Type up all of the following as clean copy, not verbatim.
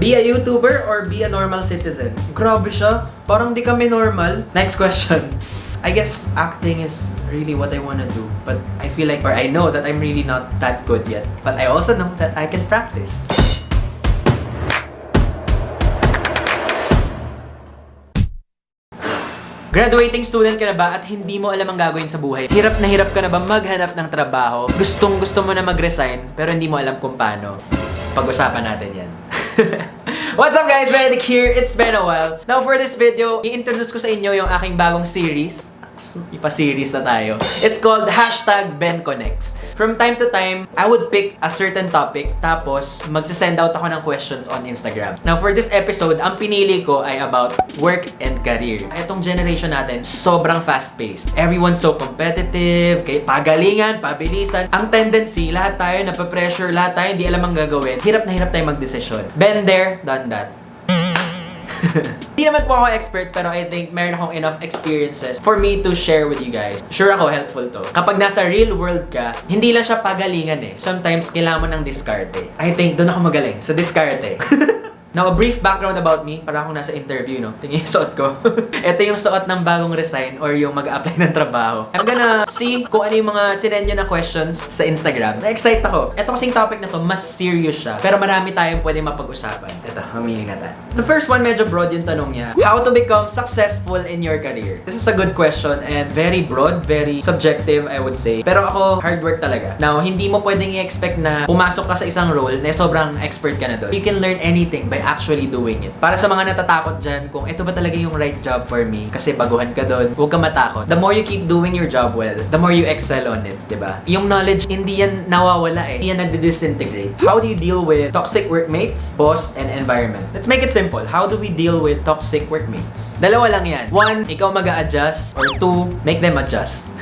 Be a YouTuber or be a normal citizen? Grabe siya. Parang di kami normal. Next question. I guess acting is really what I want to do. But I feel like, or I know that I'm really not that good yet. But I also know that I can practice. Graduating student ka na ba at hindi mo alam ang gagawin sa buhay? Hirap na hirap ka na ba maghanap ng trabaho? Gustong gusto mo na mag-resign pero hindi mo alam kung paano? Pag-usapan natin yan. What's up guys? Benedict here. It's been a while. Now for this video, i-introduce ko sa inyo yung aking bagong series. Ipa-series na tayo. It's called #BenConnects. From time to time, I would pick a certain topic tapos magsisend out ako ng questions on Instagram. Now for this episode, ang pinili ko ay about work and career. Itong generation natin, sobrang fast-paced. Everyone's so competitive, pagalingan, pabilisan. Ang tendency, lahat tayo napapressure, lahat tayo hindi alam ang gagawin. Hirap na hirap tayo magdesisyon. Been there, done that. Hindi naman po ako expert pero I think meron akong enough experiences for me to share with you guys. Sure ako, helpful to. Kapag nasa real world ka, hindi lang siya pagalingan eh. Sometimes kailangan mo ng diskarte. I think doon ako magaling, sa diskarte. Now, a brief background about me, para akong nasa interview, no? Tingin yung suot ko. Ito yung suot ng bagong resign or yung mag-apply ng trabaho. I'm gonna see kung ano yung mga sinend nyo na questions sa Instagram. Na-excite ako. Ito kasing topic na to, mas serious siya. Pero marami tayong pwede mapag-usapan. Ito, mamili nga tayo. The first one, medyo broad yung tanong niya. How to become successful in your career? This is a good question and very broad, very subjective, I would say. Pero ako, hard work talaga. Now, hindi mo pwedeng i-expect na pumasok ka sa isang role na sobrang expert ka na doon. You can learn anything by actually doing it. Para sa mga natatakot dyan, kung ito ba talaga yung right job for me, kasi baguhan ka doon, huwag ka matakot. The more you keep doing your job well, the more you excel on it, diba? Yung knowledge, hindi yan nawawala eh. Hindi yan nagdi-disintegrate. How do you deal with toxic workmates, boss, and environment? Let's make it simple. How do we deal with toxic workmates? Dalawa lang yan. One, ikaw mag-a-adjust, or two, make them adjust.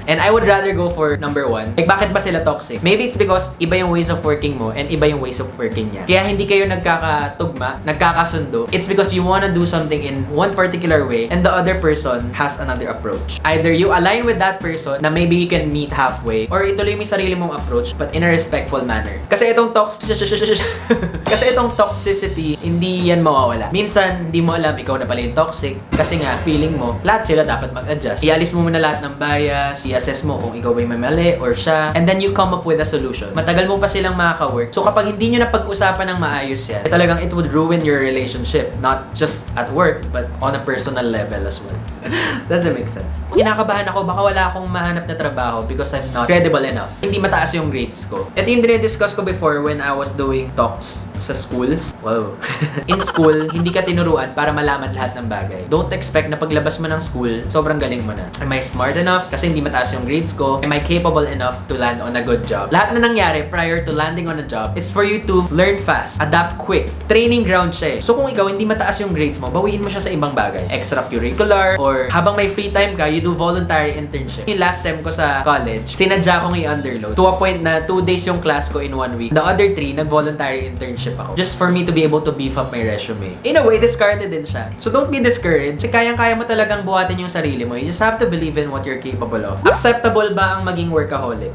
And I would rather go for number one. Like, bakit ba sila toxic? Maybe it's because iba yung ways of working mo and iba yung ways of working niya. Kaya hindi kayo nagkakatugma, nagkakasundo. It's because you wanna do something in one particular way and the other person has another approach. Either you align with that person na maybe you can meet halfway or ituloy mo yung sarili mong approach but in a respectful manner. Kasi itong toxicity, hindi yan mawawala. Minsan, hindi mo alam ikaw na pala yung toxic kasi nga, feeling mo, lahat sila dapat mag-adjust. Ialis mo muna lahat ng bias, i-assess mo kung ikaw ba may mali or siya, and then you come up with a solution. Matagal mo pa silang makaka-work. So kapag hindi nyo na pag-usapan ng maayos yan, talagang it would ruin your relationship. Not just at work, but on a personal level as well. Does it make sense? Kinakabahan ako, baka wala akong mahanap na trabaho because I'm not credible enough. Hindi mataas yung grades ko. Ito yung dinidiscuss ko before when I was doing talks sa schools. Wow. In school, hindi ka tinuruan para malaman lahat ng bagay. Don't expect na paglabas mo ng school, sobrang galing mo na. Am I smart enough? Kasi hindi mataas yung grades ko. Am I capable enough to land on a good job? Lahat na nangyari prior to landing on a job is for you to learn fast, adapt quick. Training ground siya eh. So kung ikaw hindi mataas yung grades mo, bawiin mo siya sa ibang bagay. Extracurricular, or habang may free time ka, you do voluntary internship. Yung last sem ko sa college, sinadya kong i-underload. To a point na 2 days yung class ko in 1 week. The other 3, nag-voluntary internship ako. Just for me to be able to beef up my resume. In a way, discarded din siya. So don't be discouraged. Kasi kayang-kaya mo talagang buhatin yung sarili mo. You just have to believe in what you're capable of. Acceptable ba ang maging workaholic?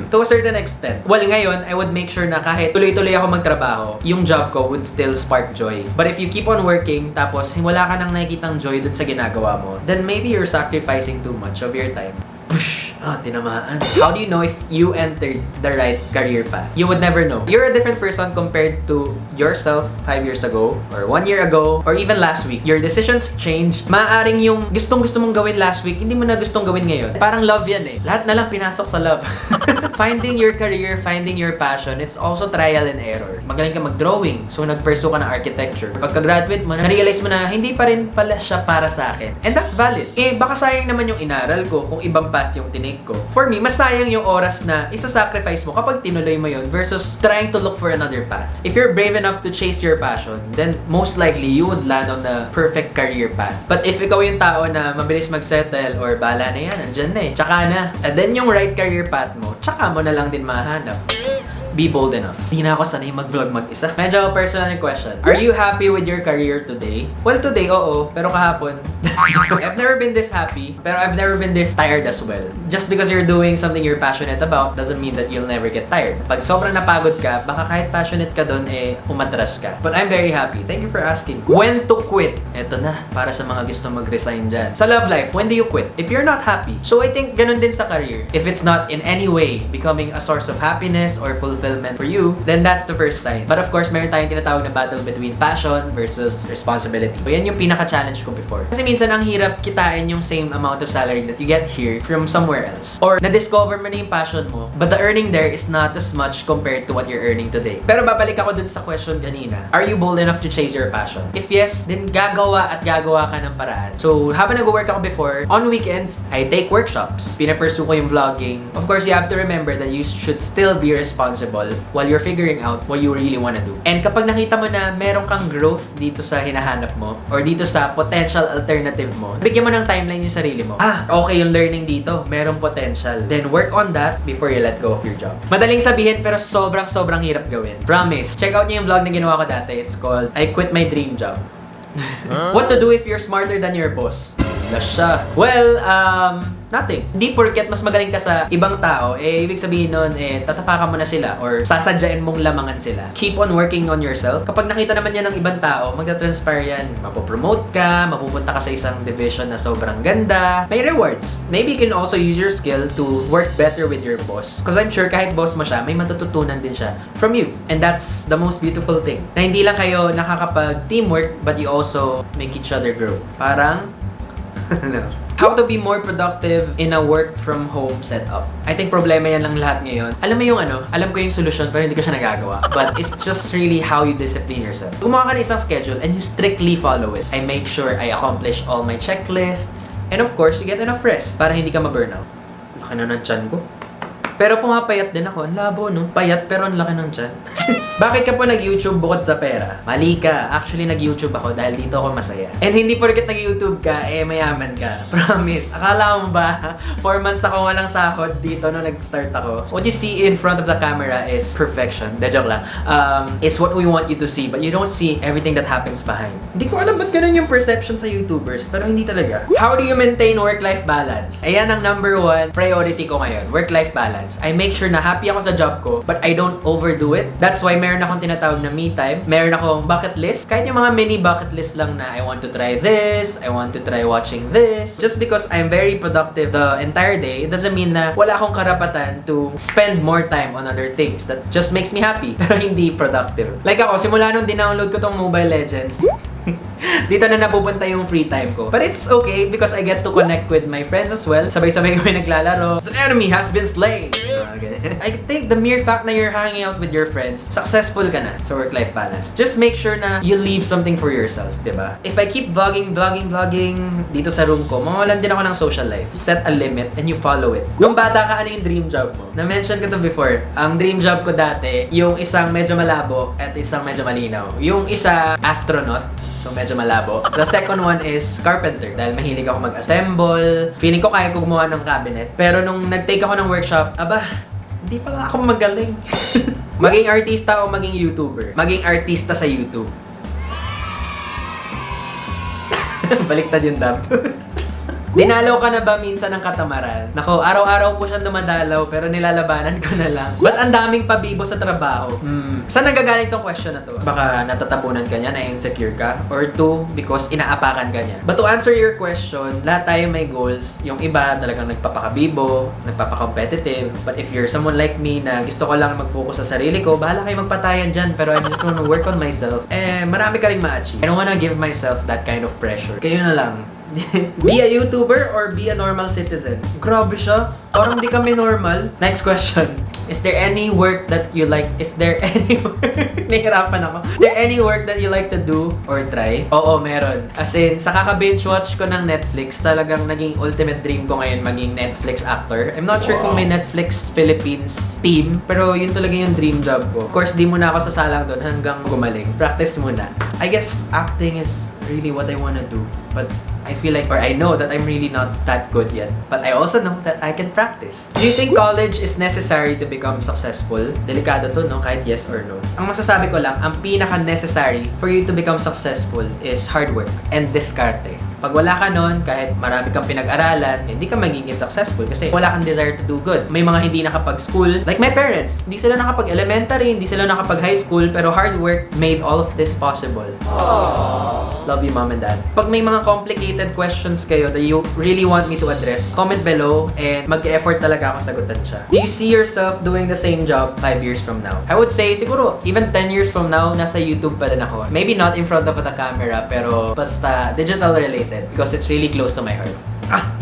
To a certain extent. Well, ngayon, I would make sure na kahit tuloy-tuloy ako magtrabaho, yung job ko would still spark joy. But if you keep on working, tapos wala ka nang nakikitang joy dun sa ginagawa mo, then maybe you're sacrificing too much of your time. Push! Tinamaan. How do you know if you entered the right career path? You would never know. You're a different person compared to yourself 5 years ago, or 1 year ago, or even last week. Your decisions change. Maaaring yung gustong-gusto mong gawin last week, hindi mo na gustong gawin ngayon. Parang love yan eh. Lahat na lang pinasok sa love. Finding your career, finding your passion, it's also trial and error. Magaling ka mag-drawing, so nag-pursue ka ng architecture. Pagka-graduate mo, na-realize mo na hindi pa rin pala siya para sa akin. And that's valid. Eh, baka sayang naman yung inaral ko kung ibang path yung tinake ko. For me, mas sayang yung oras na isa-sacrifice mo kapag tinuloy mo yun versus trying to look for another path. If you're brave enough to chase your passion, then most likely you would land on the perfect career path. But if ikaw yung tao na mabilis mag-settle or bala na yan, andyan na eh, tsaka na. And then yung right career path mo, tsaka mo na lang din mahanap. be bold enough. Di na ako sanay mag-vlog mag-isa. Medyo personal yung question. Are you happy with your career today? Well, today, oo. Pero kahapon, I've never been this happy, pero I've never been this tired as well. Just because you're doing something you're passionate about doesn't mean that you'll never get tired. Pag sobrang napagod ka, baka kahit passionate ka dun, umatras ka. But I'm very happy. Thank you for asking. When to quit? Eto na, para sa mga gusto mag-resign dyan. Sa love life, when do you quit? If you're not happy. So I think ganun din sa career. If it's not in any way becoming a source of happiness or fulfillment for you, then that's the first sign. But of course, meron tayong tinatawag na battle between passion versus responsibility. So yan yung pinaka-challenge ko before. Kasi minsan ang hirap kitain yung same amount of salary that you get here from somewhere else. Or na-discover mo na yung passion mo, but the earning there is not as much compared to what you're earning today. Pero babalik ako dun sa question kanina. Are you bold enough to chase your passion? If yes, then gagawa ka ng paraan. So, habang nag-work ako before, on weekends, I take workshops. Pinapursue ko yung vlogging. Of course, you have to remember that you should still be responsible while you're figuring out what you really wanna do. And kapag nakita mo na meron kang growth dito sa hinahanap mo or dito sa potential alternative mo, bigyan mo ng timeline yung sarili mo. Okay yung learning dito. Merong potential. Then work on that before you let go of your job. Madaling sabihin pero sobrang hirap gawin. Promise. Check out niyo yung vlog na ginawa ko dati. It's called I Quit My Dream Job. What to do if you're smarter than your boss? Wala siya. Well, nothing. Hindi porket mas magaling ka sa ibang tao, ibig sabihin nun, tatapakan mo na sila or sasadyain mong lamangan sila. Keep on working on yourself. Kapag nakita naman yan ng ibang tao, magta-transpire yan. Mapopromote ka, mapupunta ka sa isang division na sobrang ganda. May rewards. Maybe you can also use your skill to work better with your boss. Because I'm sure kahit boss mo siya, may matututunan din siya from you. And that's the most beautiful thing. Na hindi lang kayo nakakapag-teamwork, but you also make each other grow. Parang no. How to be more productive in a work from home setup. I think problema yan lang lahat ngayon. Alam mo yung alam ko yung solution pero hindi ko siya nagagawa. But it's just really how you discipline yourself. Gumawa ka ng isang schedule and you strictly follow it. I make sure I accomplish all my checklists. And of course, you get enough rest para hindi ka ma-burnout. Laki na ng tiyan ko. Pero pumapayat din ako. Ang labo, no? Payat pero ang laki ng tiyan. Bakit ka po nag-YouTube bukod sa pera? Mali ka. Actually, nag-YouTube ako dahil dito ako masaya. And hindi porket nag-YouTube ka, mayaman ka. Promise. Akala mo ba, 4 months ako walang sahod dito nung nag-start ako? What you see in front of the camera is perfection. De joke lang. Is what we want you to see, but you don't see everything that happens behind. Hindi ko alam ba't ganun yung perception sa YouTubers, pero hindi talaga. How do you maintain work-life balance? Ayan ang number 1 priority ko ngayon. Work-life balance. I make sure na happy ako sa job ko, but I don't overdo it. That's why meron akong tinatawag na me time. Meron akong bucket list. Kahit yung mga mini bucket list lang na I want to try this, I want to try watching this. Just because I'm very productive the entire day, it doesn't mean na wala akong karapatan to spend more time on other things that just makes me happy, pero hindi productive. Like ako, simula nung dinownload ko tong Mobile Legends, dito na napupunta yung free time ko. But it's okay because I get to connect with my friends as well. Sabay-sabay kami naglalaro. The enemy has been slain! I think the mere fact na you're hanging out with your friends, successful ka na sa work-life balance. Just make sure na you leave something for yourself, diba? If I keep vlogging dito sa room ko, mawalan din ako ng social life. Set a limit and you follow it. Nung bata ka, ano yung dream job mo? Na-mention ko to before. Ang dream job ko dati, yung isang medyo malabo at isang medyo malinaw. Yung isa, astronaut. So, medyo malabo. The second one is carpenter. Dahil mahilig ako mag-assemble. Feeling ko kaya ko gumawa ng cabinet. Pero nung nag-take ako ng workshop, hindi pala ako magaling. Maging artista o maging YouTuber? Maging artista sa YouTube. Baliktad yung dub. Dinalaw ka na ba minsan ng katamaran? Nako, araw-araw po siyang dumadalaw pero nilalabanan ko na lang. Ba't ang daming pabibo sa trabaho? Saan nagagaling tong question na to? Baka natatapunan ka niya, na-insecure ka? Or 2, because inaapakan ka niya? But to answer your question, lahat tayo may goals. Yung iba talagang nagpapakabibo, nagpapaka-competitive. But if you're someone like me na gusto ko lang mag-focus sa sarili ko, bahala kayo magpatayan dyan. Pero I just wanna work on myself. Marami ka rin ma-achieve. I don't wanna give myself that kind of pressure. Kayo na lang. Be a YouTuber or be a normal citizen? Grabe siya. Parang di kami normal. Next question. Is there any work that you like? Nahihirapan ako. Is there any work that you like to do or try? Oo, meron. As in, sa kaka-binge watch ko ng Netflix, talagang naging ultimate dream ko ngayon maging Netflix actor. I'm not sure kung may Netflix Philippines team, pero yun talaga yung dream job ko. Of course, di muna ako sasalang doon hanggang gumaling. Practice muna. I guess acting is really what I wanna do. But I feel like, or I know that I'm really not that good yet. But I also know that I can practice. Do you think college is necessary to become successful? Delikado to, no? Kahit yes or no. Ang masasabi ko lang, ang pinaka-necessary for you to become successful is hard work and diskarte. Pag wala ka nun, kahit marami kang pinag-aralan, hindi ka magiging successful kasi wala kang desire to do good. May mga hindi nakapag-school, like my parents, hindi sila nakapag-elementary, hindi sila nakapag-high school, pero hard work made all of this possible. Aww. Love you, mom and dad. Pag may mga complicated questions kayo that you really want me to address, comment below and mag-effort talaga ako sagutan siya. Do you see yourself doing the same job 5 years from now? I would say, siguro, even 10 years from now, nasa YouTube pa rin ako. Maybe not in front of the camera, pero basta digital related. Because it's really close to my heart.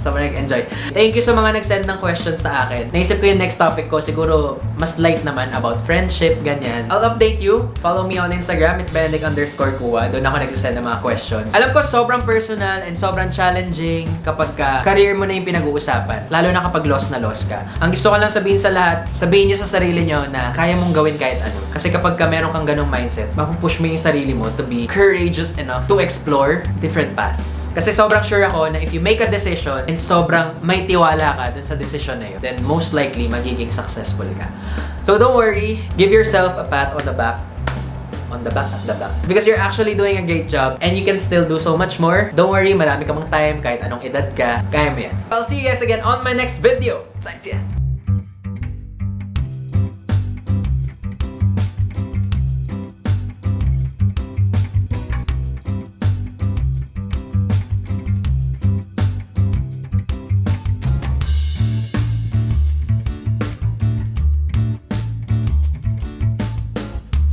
Sobrang nag-enjoy. Thank you sa mga nag-send ng questions sa akin. Naisip ko yung next topic ko, siguro mas light naman about friendship, ganyan. I'll update you. Follow me on Instagram. It's Benedict_Kuwa. Doon ako nagsasend ng mga questions. Alam ko, sobrang personal and sobrang challenging kapag career mo na yung pinag-uusapan. Lalo na kapag lost na lost ka. Ang gusto ko lang sabihin sa lahat, sabihin nyo sa sarili nyo na kaya mong gawin kahit ano. Kasi kapag meron kang ganong mindset, mapupush mo yung sarili mo to be courageous enough to explore different paths. Kasi sobrang sure ako na if you make a decision and sobrang may tiwala ka dun sa decision na yun, then most likely magiging successful ka. So don't worry, give yourself a pat on the back. On the back, at the back. Because you're actually doing a great job and you can still do so much more. Don't worry, marami ka mang time kahit anong edad ka. Kaya mo yan. I'll see you guys again on my next video. 再见.